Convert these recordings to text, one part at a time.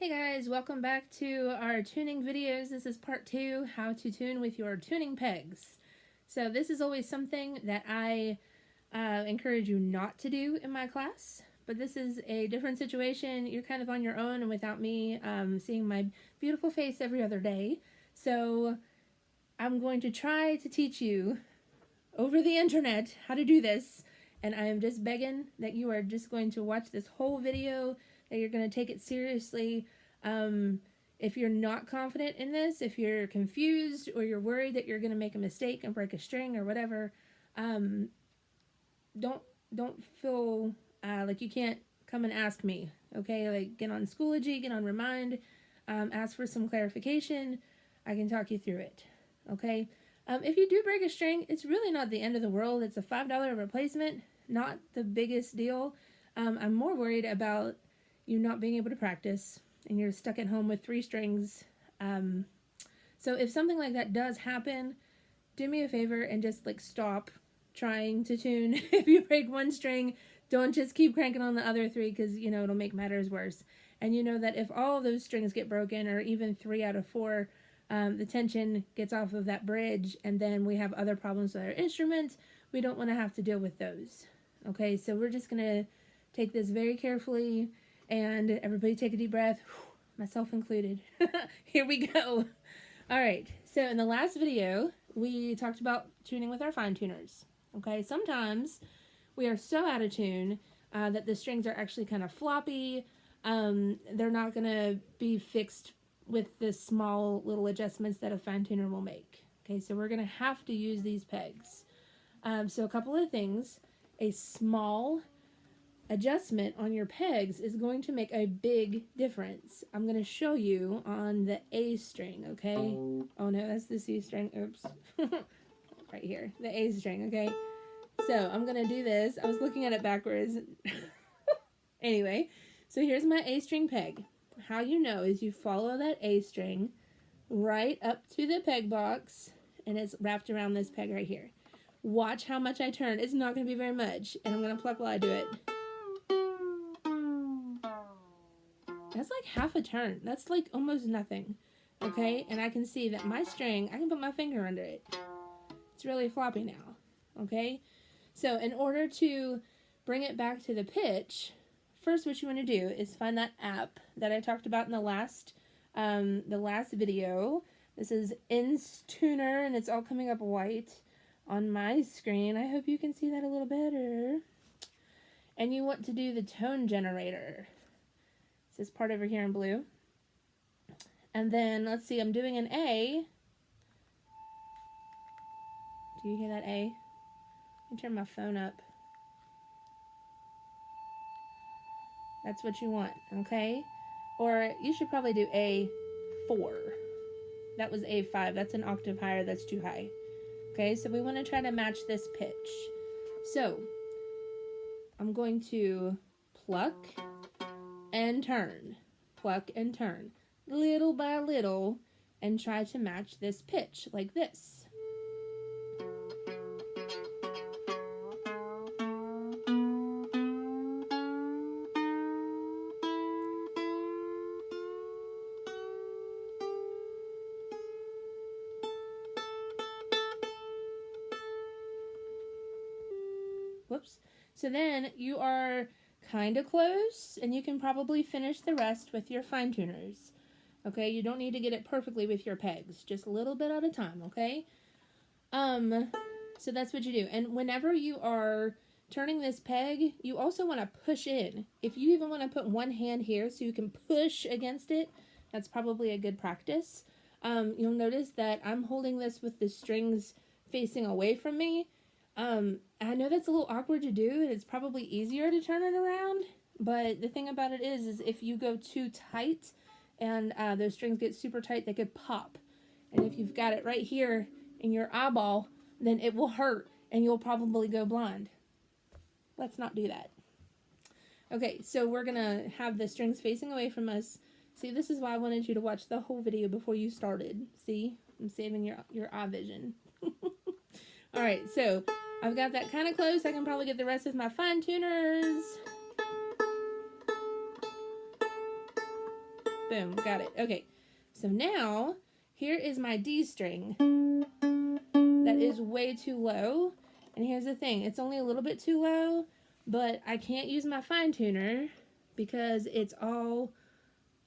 Hey guys, welcome back to our tuning videos. This is part 2, how to tune with your tuning pegs. So this is always something that I encourage you not to do in my class, but this is a different situation. You're kind of on your own and without me seeing my beautiful face every other day. So I'm going to try to teach you over the internet how to do this, and I am just begging that you are just going to watch this whole video, that you're going to take it seriously. If you're not confident in this, if you're confused or you're worried that you're going to make a mistake and break a string or whatever, don't feel like you can't come and ask me, okay? Like, get on Schoology, get on Remind, ask for some clarification. I can talk you through it, okay? If you do break a string, it's really not the end of the world. It's a $5 replacement, not the biggest deal. I'm more worried about you not being able to practice and you're stuck at home with 3 strings. So if something like that does happen, do me a favor and just stop trying to tune. If you break one string, don't just keep cranking on the other 3, because it'll make matters worse. And you know that if all of those strings get broken, or even 3 out of 4, the tension gets off of that bridge, and then we have other problems with our instrument. We don't want to have to deal with those. Okay, so we're just gonna take this very carefully, and everybody take a deep breath, myself included. Here we go. All right, so in the last video, we talked about tuning with our fine tuners. Okay, sometimes we are so out of tune that the strings are actually kind of floppy. They're not gonna be fixed with the small little adjustments that a fine tuner will make. Okay, so we're gonna have to use these pegs. So a couple of things. A small adjustment on your pegs is going to make a big difference. I'm going to show you on the A string, okay? Oh no, that's the C string. Oops. Right here, the A string, okay? So I'm going to do this. I was looking at it backwards. Anyway, so here's my A string peg. How you know is you follow that A string right up to the peg box, and it's wrapped around this peg right here. Watch how much I turn. It's not going to be very much, and I'm going to pluck while I do it. That's like half a turn. That's like almost nothing, okay? And I can see that my string, I can put my finger under it. It's really floppy now, okay? So in order to bring it back to the pitch, first what you want to do is find that app that I talked about in the last video. This is Instuner, and it's all coming up white on my screen. I hope you can see that a little better. And you want to do the tone generator. This part over here in blue. And then, let's see, I'm doing an A. Do you hear that A? Let me turn my phone up. That's what you want, okay? Or you should probably do A4. That was A5. That's an octave higher. That's too high. Okay, so we want to try to match this pitch. So, I'm going to pluck and turn, pluck and turn, little by little, and try to match this pitch like this. Whoops. So then you are kind of close, and you can probably finish the rest with your fine tuners. Okay, you don't need to get it perfectly with your pegs, just a little bit at a time, okay? So that's what you do. And whenever you are turning this peg, you also want to push in. If you even want to put one hand here so you can push against it, that's probably a good practice. You'll notice that I'm holding this with the strings facing away from me. I know that's a little awkward to do, and it's probably easier to turn it around, but the thing about it is if you go too tight and those strings get super tight, they could pop. And if you've got it right here in your eyeball, then it will hurt, and you'll probably go blind. Let's not do that. Okay, so we're going to have the strings facing away from us. See, this is why I wanted you to watch the whole video before you started. See? I'm saving your eye vision. Alright, so I've got that kind of close. I can probably get the rest of my fine tuners. Boom, got it. Okay, so now here is my D string. That is way too low. And here's the thing, it's only a little bit too low, but I can't use my fine tuner because it's all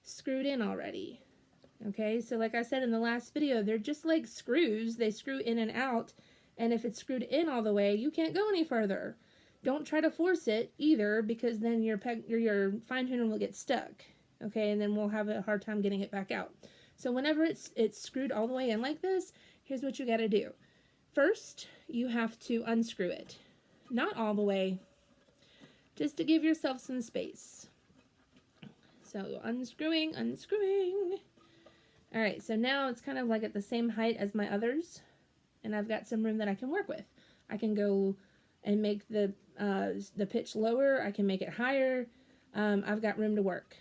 screwed in already. Okay, so like I said in the last video, they're just like screws. They screw in and out, and if it's screwed in all the way, you can't go any further. Don't try to force it either, because then your fine tuner will get stuck. Okay, and then we'll have a hard time getting it back out. So whenever it's screwed all the way in like this, here's what you got to do. First, you have to unscrew it. Not all the way, just to give yourself some space. So unscrewing. All right, so now it's kind of like at the same height as my others, and I've got some room that I can work with. I can go and make the pitch lower. I can make it higher. I've got room to work.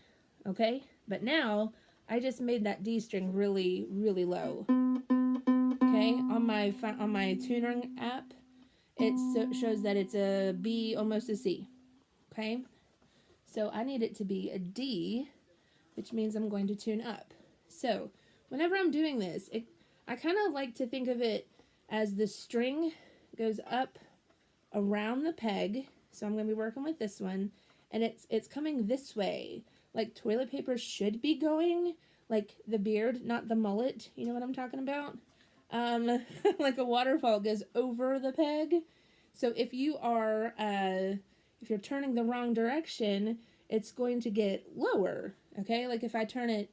Okay, but now I just made that D string really, really low. Okay, on my tuning app, it shows that it's a B, almost a C. Okay, so I need it to be a D, which means I'm going to tune up. So whenever I'm doing this, I kind of like to think of it as the string goes up around the peg. So I'm going to be working with this one, and it's coming this way, like toilet paper should be going, like the beard, not the mullet. You know what I'm talking about? Like a waterfall goes over the peg. So if you're turning the wrong direction, it's going to get lower. Okay, like if I turn it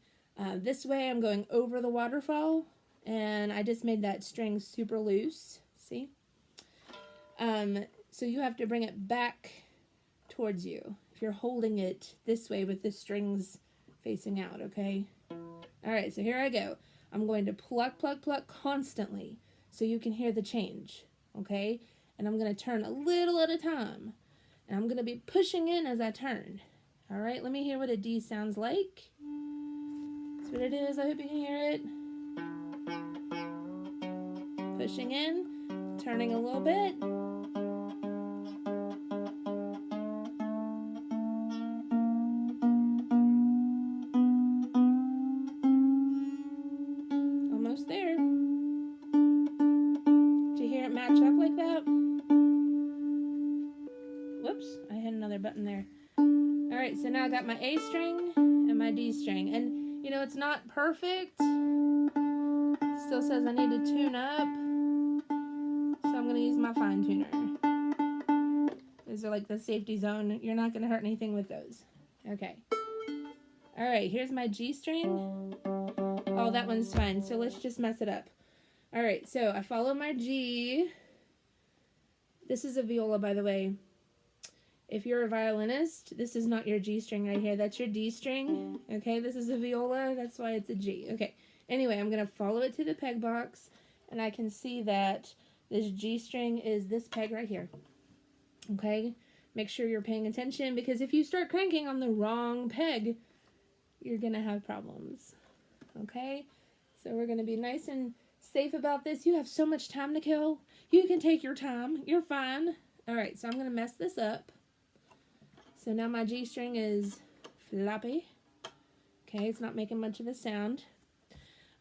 this way, I'm going over the waterfall, and I just made that string super loose. See? So you have to bring it back towards you if you're holding it this way with the strings facing out. Okay. All right. So here I go. I'm going to pluck constantly so you can hear the change, okay? And I'm going to turn a little at a time, and I'm going to be pushing in as I turn. All right, let me hear what a D sounds like. That's what it is. I hope you can hear it. Pushing in, turning a little bit. There. Did you hear it match up like that? Whoops, I hit another button there. Alright, so now I got my A string and my D string. And, you know, it's not perfect. It still says I need to tune up. So I'm going to use my fine tuner. Those are like the safety zone. You're not going to hurt anything with those. Okay. Alright, here's my G string. Oh, that one's fine. So let's just mess it up. All right, so I follow my G. This is a viola, by the way. If you're a violinist, this is not your G string right here. That's your D string. Okay, this is a viola. That's why it's a G. Okay, anyway, I'm going to follow it to the peg box, and I can see that this G string is this peg right here. Okay, make sure you're paying attention, because if you start cranking on the wrong peg, you're going to have problems. Okay, so we're going to be nice and safe about this. You have so much time to kill. You can take your time. You're fine. All right, so I'm going to mess this up. So now my G string is floppy. Okay, it's not making much of a sound.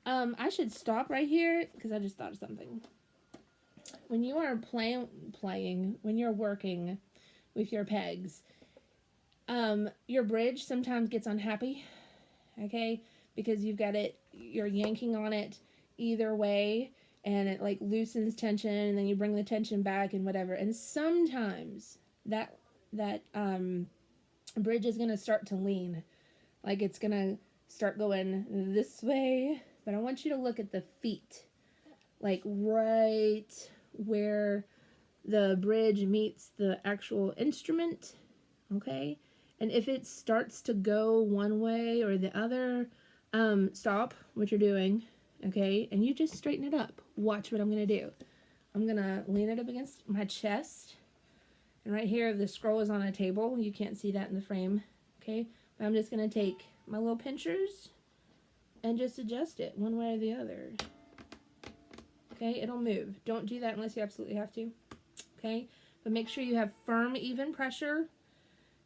I should stop right here because I just thought of something. When you are when you're working with your pegs, your bridge sometimes gets unhappy. Okay, because you're yanking on it either way, and it like loosens tension, and then you bring the tension back and whatever. And sometimes that bridge is going to start to lean, like it's going to start going this way. But I want you to look at the feet, like right where the bridge meets the actual instrument. Okay, and if it starts to go one way or the other, stop what you're doing, okay, and you just straighten it up. Watch what I'm going to do. I'm going to lean it up against my chest, and right here the scroll is on a table. You can't see that in the frame, okay, but I'm just going to take my little pinchers and just adjust it one way or the other. Okay, it'll move. Don't do that unless you absolutely have to, okay, but make sure you have firm, even pressure,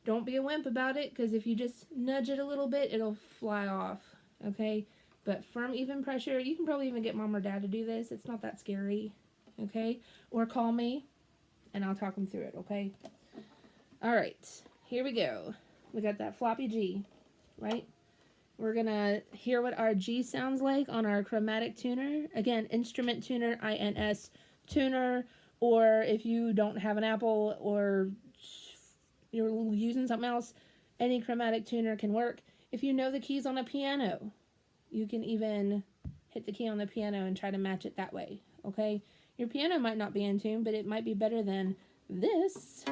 Don't be a wimp about it, because if you just nudge it a little bit, it'll fly off, okay? But firm, even pressure, you can probably even get mom or dad to do this. It's not that scary, okay? Or call me, and I'll talk them through it, okay? All right, here we go. We got that floppy G, right? We're going to hear what our G sounds like on our chromatic tuner. Again, instrument tuner, INS tuner, or if you don't have an Apple or you're using something else, any chromatic tuner can work. If you know the keys on a piano, you can even hit the key on the piano and try to match it that way, okay? Your piano might not be in tune, but it might be better than this,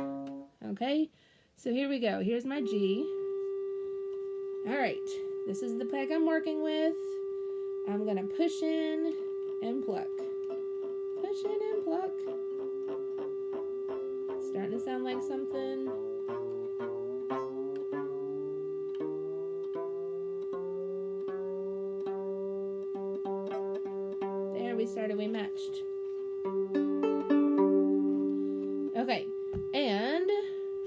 okay? So here we go. Here's my G. All right, this is the peg I'm working with. I'm going to push in and pluck. Push in and pluck. Starting to sound like something. We started, we matched. Okay, and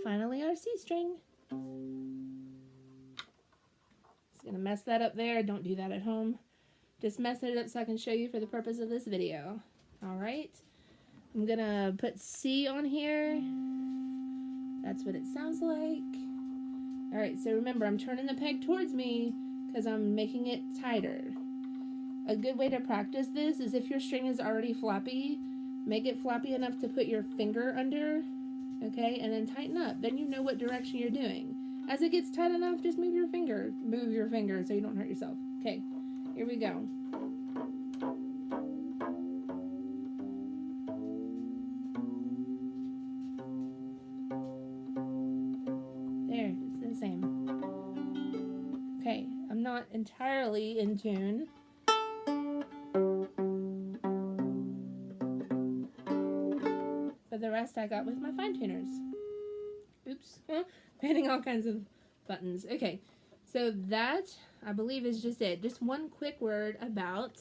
finally our C string. Just gonna mess that up there. Don't do that at home. Just messing it up so I can show you for the purpose of this video. All right, I'm gonna put C on here. That's what it sounds like. All right, so remember, I'm turning the peg towards me because I'm making it tighter. A good way to practice this is if your string is already floppy, make it floppy enough to put your finger under, okay, and then tighten up. Then you know what direction you're doing. As it gets tight enough, just move your finger so you don't hurt yourself. Okay, here we go. There, it's the same. Okay, I'm not entirely in tune. But the rest I got with my fine tuners. Oops, hitting all kinds of buttons. Okay, so that, I believe, is just it. Just one quick word about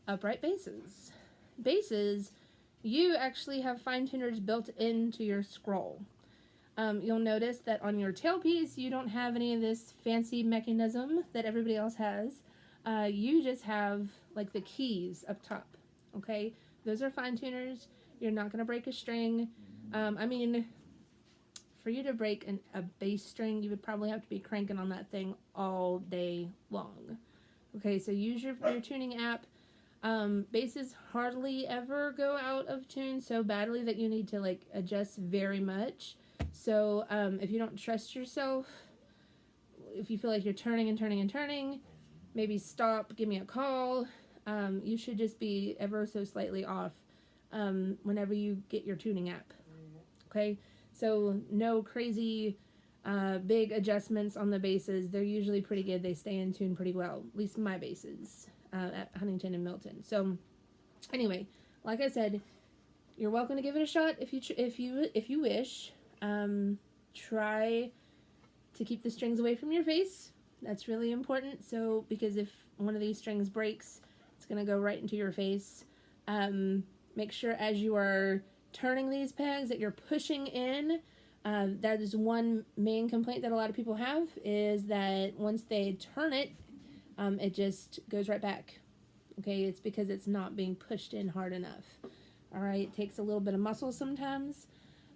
upright basses. Basses, you actually have fine tuners built into your scroll. You'll notice that on your tailpiece, you don't have any of this fancy mechanism that everybody else has. You just have, like, the keys up top, okay? Those are fine tuners. You're not going to break a string. I mean, for you to break a bass string, you would probably have to be cranking on that thing all day long. Okay, so use your tuning app. Basses hardly ever go out of tune so badly that you need to, like, adjust very much. So if you don't trust yourself, if you feel like you're turning and turning and turning, maybe stop, give me a call. You should just be ever so slightly off whenever you get your tuning app. Okay, so no crazy big adjustments on the basses. They're usually pretty good. They stay in tune pretty well, at least my basses at Huntington and Milton. So anyway, like I said, you're welcome to give it a shot if you wish. Try to keep the strings away from your face. That's really important. So because if one of these strings breaks, it's gonna go right into your face. Make sure as you are turning these pegs that you're pushing in. That is one main complaint that a lot of people have, is that once they turn it, it just goes right back. Okay, it's because it's not being pushed in hard enough. All right, it takes a little bit of muscle sometimes.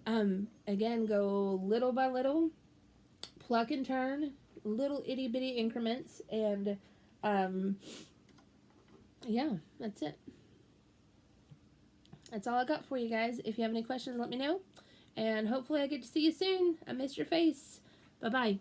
Again, go little by little, pluck and turn, little itty bitty increments, and yeah, that's it. That's all I got for you guys. If you have any questions, let me know. And hopefully I get to see you soon. I miss your face. Bye-bye.